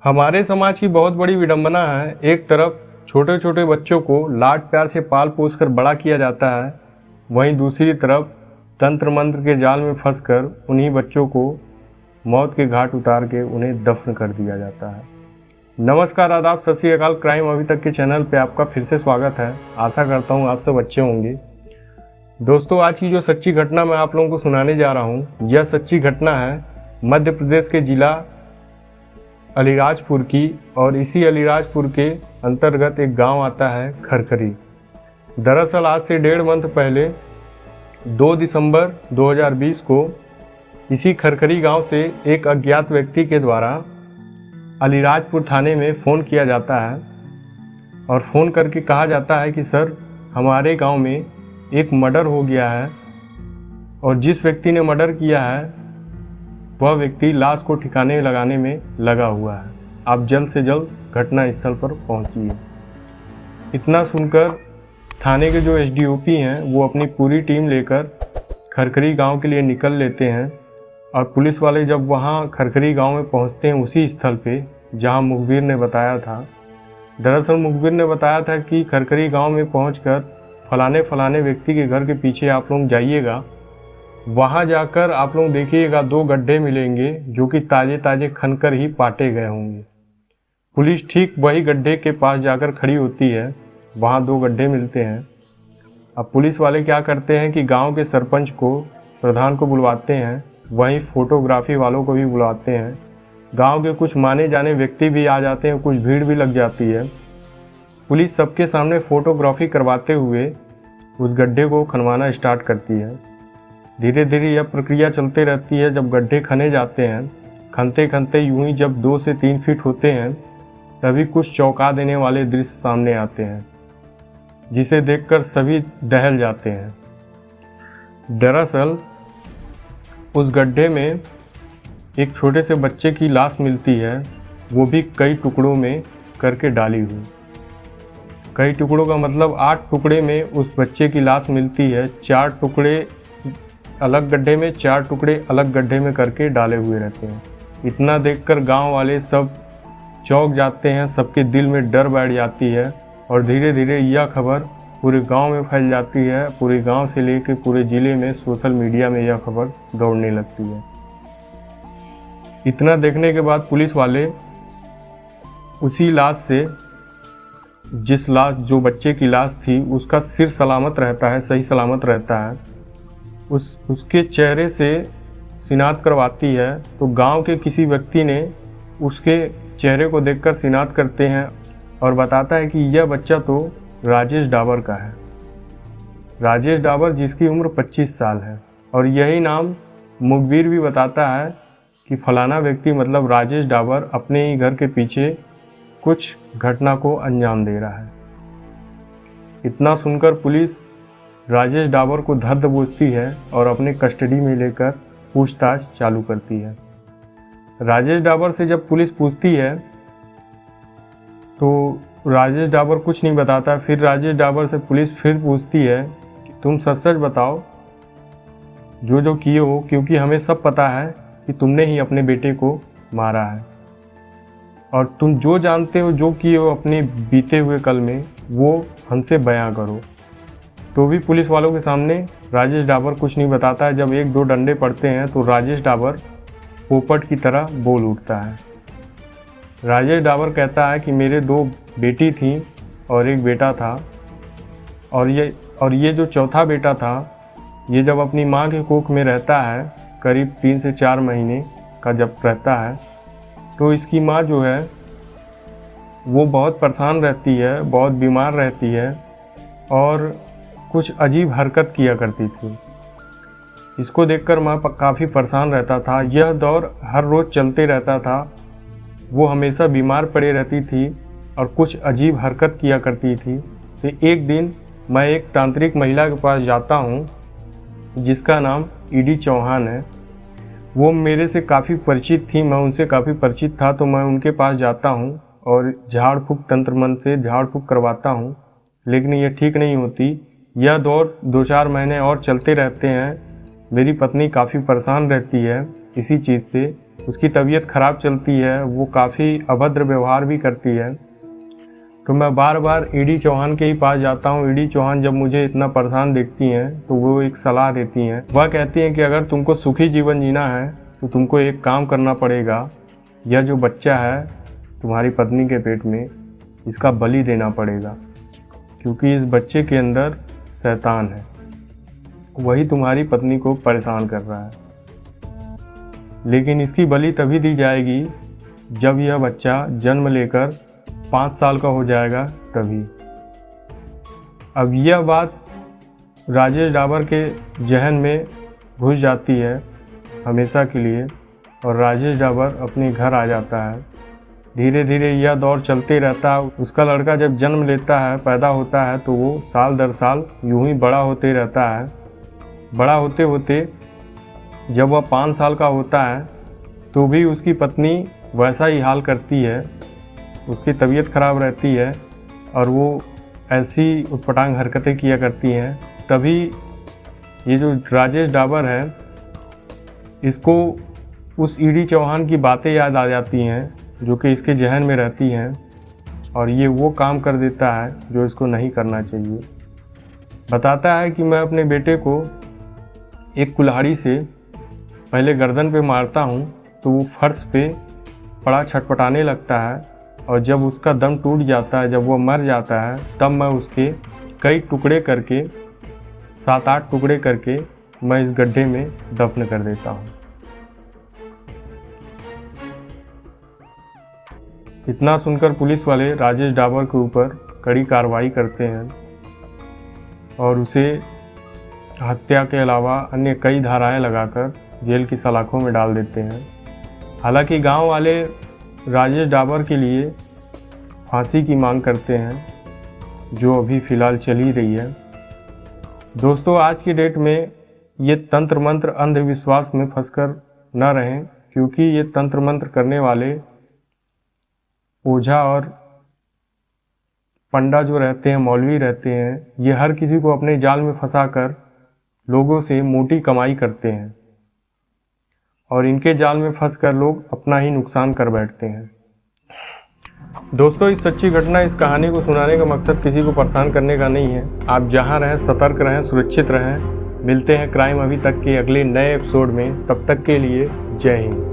हमारे समाज की बहुत बड़ी विडंबना है। एक तरफ छोटे छोटे बच्चों को लाड प्यार से पाल पोस कर बड़ा किया जाता है, वहीं दूसरी तरफ तंत्र मंत्र के जाल में फंसकर उन्हीं बच्चों को मौत के घाट उतार के उन्हें दफन कर दिया जाता है। नमस्कार, आदाब, सत श्री अकाल। क्राइम अभी तक के चैनल पे आपका फिर से स्वागत है। आशा करता हूँ आप सब अच्छे होंगे। दोस्तों, आज की जो सच्ची घटना मैं आप लोगों को सुनाने जा रहा हूँ, यह सच्ची घटना है मध्य प्रदेश के जिला अलीराजपुर की, और इसी अलीराजपुर के अंतर्गत एक गांव आता है खरखरी। दरअसल आज से 1.5 मंथ पहले 2 दिसंबर 2020 को इसी खरखरी गांव से एक अज्ञात व्यक्ति के द्वारा अलीराजपुर थाने में फ़ोन किया जाता है और फ़ोन करके कहा जाता है कि सर, हमारे गांव में एक मर्डर हो गया है और जिस व्यक्ति ने मर्डर किया है वह व्यक्ति लाश को ठिकाने लगाने में लगा हुआ है। आप जल्द से जल्द घटना स्थल पर पहुंचिए। इतना सुनकर थाने के जो एसडीओपी हैं वो अपनी पूरी टीम लेकर खरखरी गांव के लिए निकल लेते हैं और पुलिस वाले जब वहां खरखरी गांव में पहुंचते हैं उसी स्थल पे जहां मुखबिर ने बताया था। दरअसल मुखबिर ने बताया था कि खरखरी गांव में पहुंचकर फलाने व्यक्ति के घर के पीछे आप लोग जाइएगा, वहाँ जाकर आप लोग देखिएगा 2 गड्ढे मिलेंगे जो कि ताज़े खनकर ही पाटे गए होंगे। पुलिस ठीक वही गड्ढे के पास जाकर खड़ी होती है, वहाँ 2 गड्ढे मिलते हैं। अब पुलिस वाले क्या करते हैं कि गांव के सरपंच को, प्रधान को बुलवाते हैं, वहीं फोटोग्राफी वालों को भी बुलाते हैं। गांव के कुछ माने जाने व्यक्ति भी आ जाते हैं, कुछ भीड़ भी लग जाती है। पुलिस सबके सामने फोटोग्राफी करवाते हुए उस गड्ढे को खनवाना स्टार्ट करती है। धीरे धीरे यह प्रक्रिया चलते रहती है। जब गड्ढे खने जाते हैं, खनते खनते यूं ही जब 2 से 3 फीट होते हैं, तभी कुछ चौंका देने वाले दृश्य सामने आते हैं, जिसे देखकर सभी दहल जाते हैं। दरअसल उस गड्ढे में एक छोटे से बच्चे की लाश मिलती है, वो भी कई टुकड़ों में करके डाली हुई। कई टुकड़ों का मतलब 8 टुकड़े में उस बच्चे की लाश मिलती है। 4 टुकड़े अलग गड्ढे में, 4 टुकड़े अलग गड्ढे में करके डाले हुए रहते हैं। इतना देखकर गांव वाले सब चौंक जाते हैं, सबके दिल में डर बैठ जाती है और धीरे धीरे यह खबर पूरे गांव में फैल जाती है। पूरे गांव से लेकर पूरे ज़िले में सोशल मीडिया में यह खबर दौड़ने लगती है। इतना देखने के बाद पुलिस वाले उसी लाश से, जिस लाश जो बच्चे की लाश थी, उसका सिर सलामत रहता है, सही सलामत रहता है, उसके चेहरे से शिनाख्त करवाती है। तो गांव के किसी व्यक्ति ने उसके चेहरे को देखकर शिनाख्त करते हैं और बताता है कि यह बच्चा तो राजेश डाबर का है। राजेश डाबर, जिसकी उम्र 25 साल है। और यही नाम मुखबिर भी बताता है कि फलाना व्यक्ति मतलब राजेश डाबर अपने ही घर के पीछे कुछ घटना को अंजाम दे रहा है। इतना सुनकर पुलिस राजेश डाबर को धर दबोचती है और अपने कस्टडी में लेकर पूछताछ चालू करती है। राजेश डाबर से जब पुलिस पूछती है तो राजेश डाबर कुछ नहीं बताता। फिर राजेश डाबर से पुलिस फिर पूछती है कि तुम सच बताओ जो जो किए हो, क्योंकि हमें सब पता है कि तुमने ही अपने बेटे को मारा है और तुम जो जानते हो, जो किए हो अपने बीते हुए कल में, वो हमसे बयां करो। तो भी पुलिस वालों के सामने राजेश डाबर कुछ नहीं बताता है। जब 1-2 डंडे पड़ते हैं तो राजेश डाबर पोपट की तरह बोल उठता है। राजेश डाबर कहता है कि मेरे 2 बेटी थी और एक बेटा था, और ये जो चौथा बेटा था, ये जब अपनी माँ के कोख में रहता है, करीब 3 से 4 महीने का जब रहता है, तो इसकी माँ जो है वो बहुत परेशान रहती है, बहुत बीमार रहती है और कुछ अजीब हरकत किया करती थी। इसको देखकर मैं काफ़ी परेशान रहता था। यह दौर हर रोज़ चलते रहता था। वो हमेशा बीमार पड़े रहती थी और कुछ अजीब हरकत किया करती थी। तो एक दिन मैं एक तांत्रिक महिला के पास जाता हूँ, जिसका नाम ईडी चौहान है। वो मेरे से काफ़ी परिचित थी, मैं उनसे काफ़ी परिचित था। तो मैं उनके पास जाता हूँ और झाड़ फूँक, तंत्र मंत्र से झाड़ फूँक करवाता हूँ, लेकिन ये ठीक नहीं होती। यह दौर 2-4 महीने और चलते रहते हैं। मेरी पत्नी काफ़ी परेशान रहती है इसी चीज़ से। उसकी तबीयत ख़राब चलती है, वो काफ़ी अभद्र व्यवहार भी करती है। तो मैं बार बार ईडी चौहान के ही पास जाता हूँ। ईडी चौहान जब मुझे इतना परेशान देखती हैं तो वो एक सलाह देती हैं। वह कहती हैं कि अगर तुमको सुखी जीवन जीना है तो तुमको एक काम करना पड़ेगा, यह जो बच्चा है तुम्हारी पत्नी के पेट में, इसका बलि देना पड़ेगा, क्योंकि इस बच्चे के अंदर शैतान है, वही तुम्हारी पत्नी को परेशान कर रहा है। लेकिन इसकी बलि तभी दी जाएगी जब यह बच्चा जन्म लेकर 5 साल का हो जाएगा तभी। अब यह बात राजेश डाबर के जहन में घुस जाती है हमेशा के लिए, और राजेश डाबर अपने घर आ जाता है। धीरे धीरे यह दौर चलते रहता है। उसका लड़का जब जन्म लेता है, पैदा होता है, तो वो साल दर साल यूं ही बड़ा होते रहता है। बड़ा होते होते जब वह 5 साल का होता है तो भी उसकी पत्नी वैसा ही हाल करती है, उसकी तबीयत ख़राब रहती है और वो ऐसी उटपटांग हरकतें किया करती हैं। तभी ये जो राजेश डाबर है, इसको उस ईडी चौहान की बातें याद आ जाती हैं जो कि इसके जहन में रहती हैं, और ये वो काम कर देता है जो इसको नहीं करना चाहिए। बताता है कि मैं अपने बेटे को एक कुल्हाड़ी से पहले गर्दन पे मारता हूँ तो वो फर्श पे पड़ा छटपटाने लगता है, और जब उसका दम टूट जाता है, जब वो मर जाता है, तब मैं उसके कई टुकड़े करके 7-8 टुकड़े करके मैं इस गड्ढे में दफन कर देता हूँ। इतना सुनकर पुलिस वाले राजेश डाबर के ऊपर कड़ी कार्रवाई करते हैं और उसे हत्या के अलावा अन्य कई धाराएं लगाकर जेल की सलाखों में डाल देते हैं। हालांकि गांव वाले राजेश डाबर के लिए फांसी की मांग करते हैं, जो अभी फ़िलहाल चल ही रही है। दोस्तों, आज की डेट में ये तंत्र मंत्र अंधविश्वास में फंसकर न रहें, क्योंकि ये तंत्र मंत्र करने वाले ओझा और पंडा जो रहते हैं, मौलवी रहते हैं, ये हर किसी को अपने जाल में फंसाकर लोगों से मोटी कमाई करते हैं, और इनके जाल में फंसकर लोग अपना ही नुकसान कर बैठते हैं। दोस्तों, इस सच्ची घटना, इस कहानी को सुनाने का मकसद किसी को परेशान करने का नहीं है। आप जहां रहें सतर्क रहें, सुरक्षित रहें। मिलते हैं क्राइम अभी तक के अगले नए एपिसोड में। तब तक के लिए जय हिंद।